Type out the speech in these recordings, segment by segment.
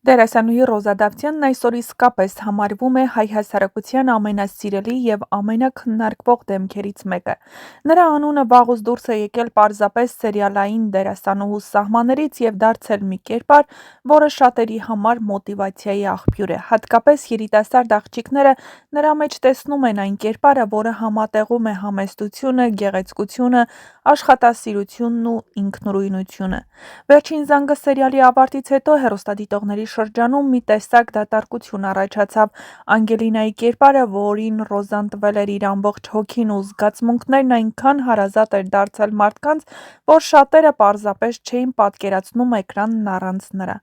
Դերասանուհի Ռոզա Դավթյանն այսօր իսկապես համարվում է հայ հասարակության ամենասիրելի և ամենաքննարկվող դեմքերից մեկը։ Նրա անունը վաղուց դուրս է եկել պարզապես սերիալային դերասանուհու սահմաններից և դարձել մի կերպար, որը շատերի համար մոտիվացիայի աղբյուր է։ Հատկապես երիտասարդ աղջիկները նրա մեջ տեսնում են այն կերպարը, որը համատեղում է համեստությունը, գեղեցկությունը, աշխատասիրությունն ու ինքնուրույնությունը։ Վերջին զանգը սերիալի ավարտից հետո հեռուստադիտողների շրջանում մի տեսակ դատարկություն առաջացավ։ Անգելինայի կերպարը, որին Ռոզան տվել էր իր ամբողջ հոգին ու զգացմունքներն, այնքան հարազատ էր դարձել մարդկանց, որ շատերը պարզապես չէին պատկերացնում էկրանն առանց նրա։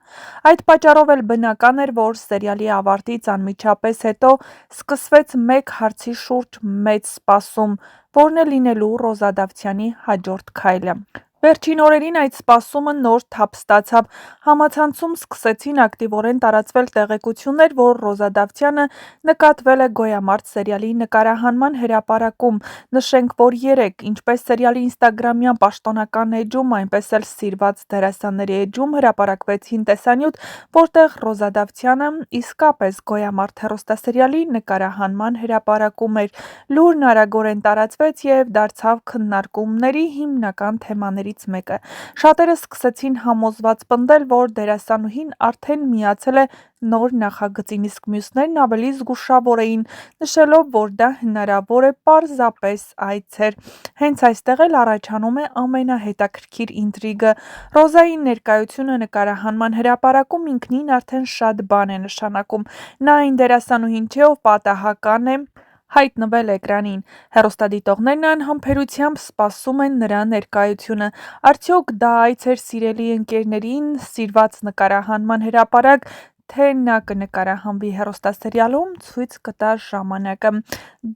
Այդ պատճառով էլ բնական էր, որ սերիալի ավարտից անմիջապես հետո սկսվեց մեկ հարցի շուրջ մեծ սպասում, որն է լինելու Ռոզա Դավթյանի հաջորդ քայլը։ Վերջին օրերին այդ սպասումը նոր թափ ստացավ։ Համացանցում սկսեցին ակտիվորեն տարածվել տեղեկություններ, որ Ռոզա Դավթյանը նկատվել է «Գոյամարտ» սերիալի նկարահանման հրապարակում։ Նշենք, որ երեկ, ինչպես սերիալի ինստագրամյան պաշտոնական էջում, այնպես էլ սիրված դերասանների էջում հրապարակվեցին տեսանյութ, որտեղ Ռոզա Դավթյանը իսկապես «Գոյամարտ» հեռուստասերիալի նկարահանման հրապարակում էր։ Լուրն արագորեն տարածվեց և դարձավ քննարկումների հիմնական թեմաներից մեկը։ Շատերը սկսեցին համոզված պնդել, որ դերասանուհին արդեն միացել է նոր նախագծին, իսկ մյուսներն ավելի զգուշավոր էին, նշելով, որ դա հնարավոր է պարզապես այց էր։ Հենց այստեղ էլ առաջանում է ամենահետաքրքիր ինտրիգը։ Ռոզայի ներկայությունը նկարահանման հրապարակում ինքնին արդեն շատ բան է նշանակում։ Նա այն դերասանուհին չէ, ով պատահական է հայտնվել էկրանին։ Հեռուստադիտողներն անհամբերությամբ սպասում են նրա ներկայությունը։ Արդյոք դա այց էր սիրելի ընկերներին սիրված նկարահանման հրապարակ, թե նա կնկարահանվի հեռուստասերիալում, ցույց կտա ժամանակը։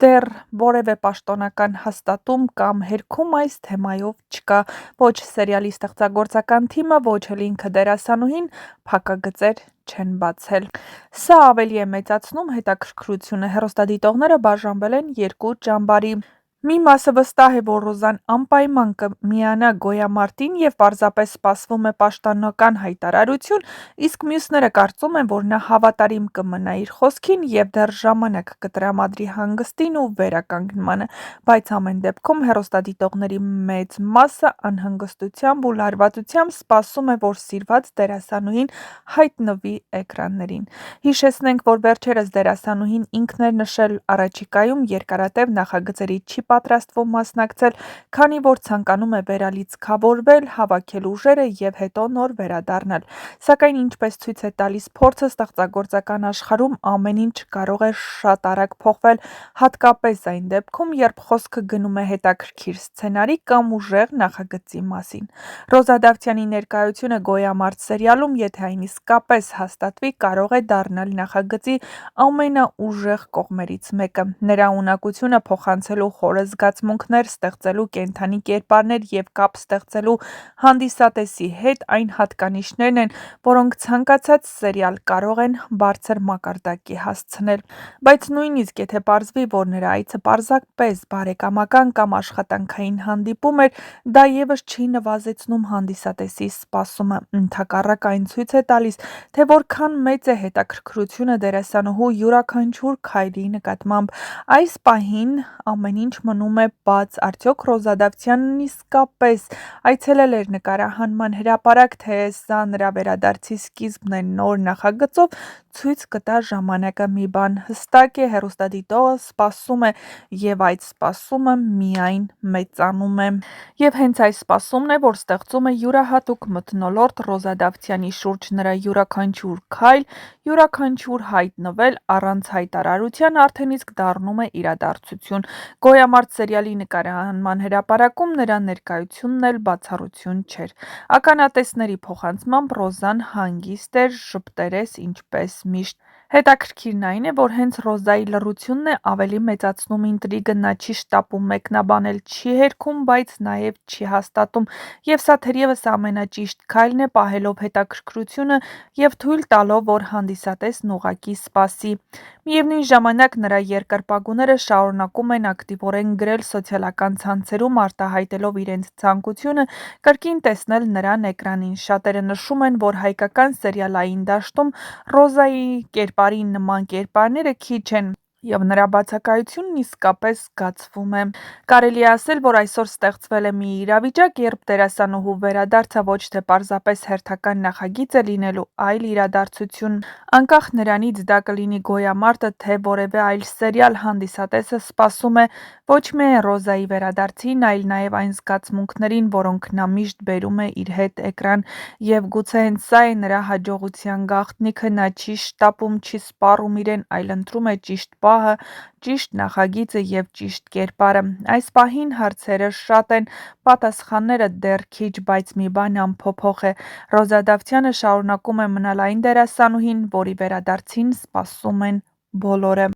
Դեռ որևէ պաշտոնական հաստատում կամ հերքում այս թեմայով չկա։ Ոչ սերիալի ստեղծագործական թիմը, ոչ էլ ինքը դերասանուհին փակագծեր չեն բացել։ Սա ավելի է մեծացնում հետաքրքրությունը։ Հեռուստադիտողները բաժանվել են երկու ճամբարի։ Մի մասը վստահ է, որ Ռոզան անպայման կմիանա «Գոյամարտին» և պարզապես սպասվում է պաշտոնական հայտարարություն, իսկ մյուսները կարծում են, որ նա հավատարիմ կմնա իր խոսքին և դեռ ժամանակ կտրամադրի հանգստին ու վերականգնմանը, բայց ամեն դեպքում հեռուստադիտողների մեծ մասը անհանգստությամբ ու լարվածությամբ սպասում է, որ սիրված դերասանուհին հայտնվի էկրաններին։ Հիշեցնենք, որ վերջերս դերասանուհին ինքն էր նշել առաջիկայում երկարատև նախագծերի չի պատրաստվում մասնակցել, քանի որ ցանկանում է վերալիցքավորվել, հավաքել ուժերը և հետո նոր վերադառնալ։ Սակայն ինչպես ցույց է տալիս փորձը, ստեղծագործական աշխարհում ամեն ինչ կարող է շատ արագ փոխվել, հատկապես այն դեպքում, երբ խոսքը գնում է հետաքրքիր սցենարի կամ ուժեղ նախագծի մասին։ Ռոզա Դավթյանի ներկայությունը «Գոյամարտ» սերիալում, եթե այն իսկապես հաստատվի, կարող է դառնալ նախագծի ամենաուժեղ կողմերից մեկը։ Նրա ունակությունը փոխանցելու խորը զգացմունքներ, ստեղծելու կենդանի կերպարներ և կապ ստեղծելու հանդիսատեսի հետ այն հատկանիշներն են, որոնք ցանկացած սերիալ կարող են բարձր մակարդակի հասցնել։ Բայց նույնիսկ եթե պարզվի, որ նրա այցը պարզապես բարեկամական կամ աշխատանքային հանդիպում էր, դա ևս չի նվազեցնում հանդիսատեսի սպասումը։ Ընդհակառակը, այն ցույց է տալիս, թե որքան մեծ է հետաքրքրությունը դերասանուհու յուրաքանչյուր քայլի նկատմամբ։ Այս պահին ամեն ինչ մնում է բաց։ Արդյոք Ռոզա Դավթյանն իսկապես այցելել էր նկարահանման հրապարակ, թե սա նրա վերադարձի սկիզբն է նոր նախագծով, ցույց կտա ժամանակը։ Մի բան հստակ է՝ հեռուստադիտողը սպասում է, և այդ սպասումը միայն մեծանում է։ Եվ հենց այս սպասումն է, որ ստեղծում է յուրահատուկ մթնոլորտ Ռոզա Դավթյանի շուրջ։ Նրա յուրաքանչյուր քայլ, յուրաքանչյուր հայտնվել առանց հայտարարության արդեն իսկ դառնում է իրադարձություն։ «Գոյամարտ» սերիալի նկարահանման հրապարակում նրա ներկայությունն էլ բացառություն չէր։ Ականատեսների փոխանցմամբ Ռոզան հանգիստ էր, ժպտերես ինչպես միշտ։ Հետաքրքիրն այն է, որ հենց Ռոզայի լռությունն է ավելի մեծացնում ինտրիգը, նա չի շտապում մեկնաբանել, չի հերքում, բայց նաև չի հաստատում, և սա թերևս ամենաճիշտ քայլն է՝ պահելով հետաքրքրությունը և թույլ տալով, որ հանդիսատեսն ուղղակի սպասի։ Միևնույն ժամանակ նրա երկրպագուները շարունակում են ակտիվորեն գրել սոցիալական ցանցերում, արտահայտելով իրենց ցանկությունը կրկին տեսնել նրան էկրանին։ Շատերը նշում են, որ հայկական սերիալային դաշտում Ռոզայի կերպարի նման կերպարները քիչ են, և նրա բացակայությունն իսկապես զգացվում է։ Կարելի է ասել, որ այսօր ստեղծվել է մի իրավիճակ, երբ դերասանուհու վերադարձը ոչ թե պարզապես հերթական նախագիծ է լինելու, այլ իրադարձություն։ Անկախ նրանից դա կլինի գոյամարտը, թե որևէ այլ սերիալ, հանդիսատեսը սպասում է ոչ միայն Ռոզայի վերադարձին, այլ նաև այն զգացմունքներին, որոնք նա միշտ բերում է իր հետ էկրան, և գուցե հենց սա է նրա հաջողության գաղտնիքը։ Նա չի շտապում, չի սպառում իրեն, այլ ընտրում է ճիշտ պահը, ճիշտ նախագիծը և ճիշտ կերպարը։ Այս պահին հարցերը շատ են, պատասխանները դեռ քիչ, բայց մի բան անփոփոխ է՝ Ռոզա Դավթյանը շարունակում է մնալ այն դերասանուհին, որի վերադարձին սպասում են բոլորը։